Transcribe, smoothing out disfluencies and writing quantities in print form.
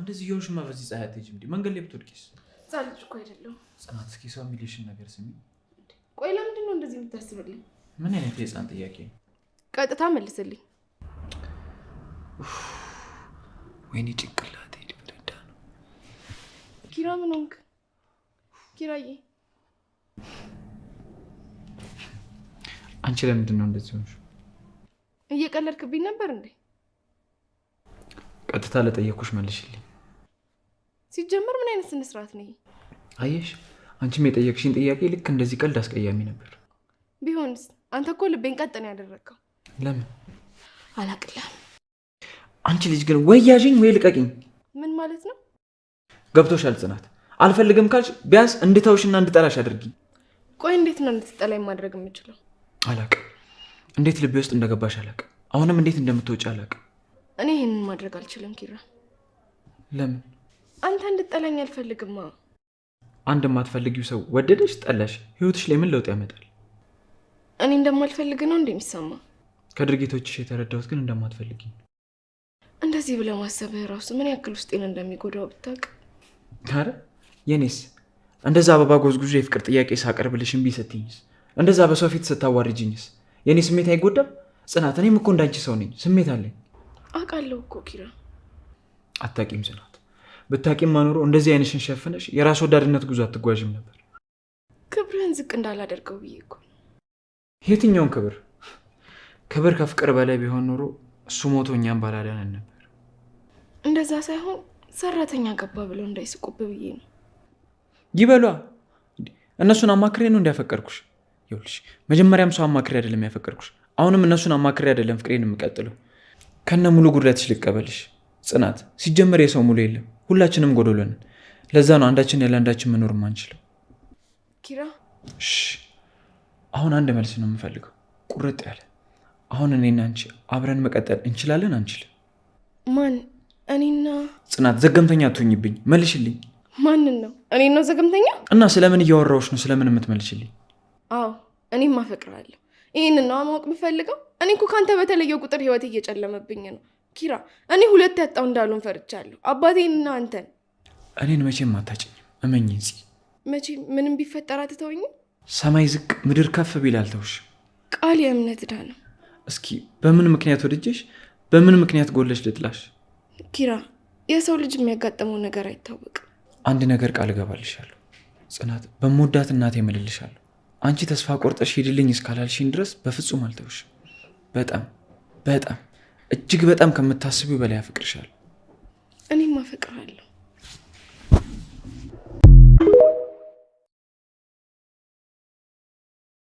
እንደዚህ ይሆንሽማ በዚህ ፀሐይ አትሄጂም እንዴ? መንገድ ላይ ብትወድቂስ? ጻልጅ እኮ አይደለም። ጽናት እስኪ ሰው የሚልሽን ነገር ስሚ። ቆይ ለምንድን ነው እንደዚህ የምታስብልኝ? ምን አይነት የህፃን ጥያቄ ነው? ቀጥታ መልስልኝ። ወይኔ ጭንቅላቴ ሊፈነዳ ነው። ኪራ ምን ሆንክ? ኪራዬ አንቺ ለምንድን ነው እንደዚህ ሆንሽ? እየቀለድክብኝ ነበር እንዴ? ቀጥታ ለጠየኩሽ መልሽልኝ። ሲጀመር ምን አይነት ስነ ስርዓት ነው? አየሽ አንቺም የጠየቅሽኝ ጥያቄ ልክ እንደዚህ ቀልድ አስቀያሚ ነበር። ቢሆንስ አንተ እኮ ልቤን ቀጥ ነው ያደረግከው። ለምን አላቅልም። አንቺ ልጅ ግን ወይ ያዥኝ ወይ ልቀቂኝ። ምን ማለት ነው? ገብቶሻል ጽናት? አልፈልግም ካልሽ ቢያንስ እንድተውሽና እንድጠላሽ አድርጊኝ። ቆይ እንዴት ነው እንድትጠላኝ ማድረግ የምችለው? አላቅም። እንዴት ልቤ ውስጥ እንደገባሽ አላቅም። አሁንም እንዴት እንደምትወጪ አላቅም። እኔ ይሄንን ማድረግ አልችልም ኪራ። ለምን? አንተ እንድትጠላኝ አልፈልግማ። አንድ የማትፈልጊው ሰው ወደደሽ ጠላሽ ህይወትሽ ላይ ምን ለውጥ ያመጣል? እኔ እንደማልፈልግ ነው እንደሚሰማ። ከድርጊቶችሽ የተረዳሁት ግን እንደማትፈልጊ። እንደዚህ ብለህ ማሰብህ ራሱ ምን ያክል ውስጤን እንደሚጎዳው ብታውቅ። አረ የኔስ እንደዛ አበባ ጎዝጉዤ የፍቅር ጥያቄ ሳቀርብልሽ እምቢ ስትይኝስ? እንደዛ በሰው ፊት ስታዋርጅኝስ? የኔ ስሜት አይጎዳም? ጽናት እኔም እኮ እንዳንቺ ሰው ነኝ፣ ስሜት አለኝ። አውቃለሁ እኮ ኪራ። አታቂም ጽናት። ብታቂም ማኖሮ እንደዚህ አይነሽን ሸፍነሽ የራስ ወዳድነት ጉዞ አትጓዥም ነበር። ክብርህን ዝቅ እንዳላደርገው ብዬ እኮ። የትኛውን ክብር? ክብር ከፍቅር በላይ ቢሆን ኖሮ እሱ ሞቶ እኛም ባላዳነን ነበር። እንደዛ ሳይሆን ሰራተኛ ገባ ብለው እንዳይስቁብህ ብዬ ነው። ይበሏ። እነሱን አማክሬ ነው እንዲያፈቀርኩሽ። ይኸውልሽ መጀመሪያም ሰው አማክሬ አይደለም ያፈቀርኩሽ። አሁንም እነሱን አማክሬ አይደለም ፍቅሬን የምቀጥለው። ከነ ሙሉ ጉድለትሽ ልቀበልሽ ጽናት። ሲጀመር የሰው ሙሉ የለም፣ ሁላችንም ጎዶሎ ነን። ለዛ ነው አንዳችን ያለ አንዳችን መኖር ማንችለው። ኪራ አሁን አንድ መልስ ነው የምፈልገው፣ ቁርጥ ያለ። አሁን እኔና አንቺ አብረን መቀጠል እንችላለን አንችልም? ማን? እኔና ጽናት? ዘገምተኛ አትሆኝብኝ፣ መልሽልኝ። ማንን ነው? እኔን ነው ዘገምተኛ? እና ስለምን እያወራሁሽ ነው? ስለምን የምትመልሽልኝ? አዎ እኔም አፈቅራለሁ። ይህን ነው ማወቅ የምፈልገው። እኔ እኮ ካንተ በተለየው ቁጥር ህይወት እየጨለመብኝ ነው ኪራ። እኔ ሁለት ያጣው እንዳሉን ፈርቻለሁ፣ አባቴንና አንተን። እኔን መቼም አታጭኝም፣ እመኝኝ ጽ። መቼም ምንም ቢፈጠር አትተውኝም? ሰማይ ዝቅ ምድር ከፍ ቢል አልተውሽም። ቃል የእምነት ዕዳ ነው። እስኪ በምን ምክንያት ወድጄሽ በምን ምክንያት ጎለሽ ልጥላሽ? ኪራ የሰው ልጅ የሚያጋጥመው ነገር አይታወቅም። አንድ ነገር ቃል እገባልሻለሁ ጽናት፣ በምወዳት እናቴ እምልልሻለሁ። አንቺ ተስፋ ቆርጠሽ ሂድልኝ እስካላልሽኝ ድረስ በፍጹም አልተውሽም። በጣም በጣም እጅግ በጣም ከምታስቢው በላይ አፈቅርሻለሁ። እኔም አፈቅራለሁ።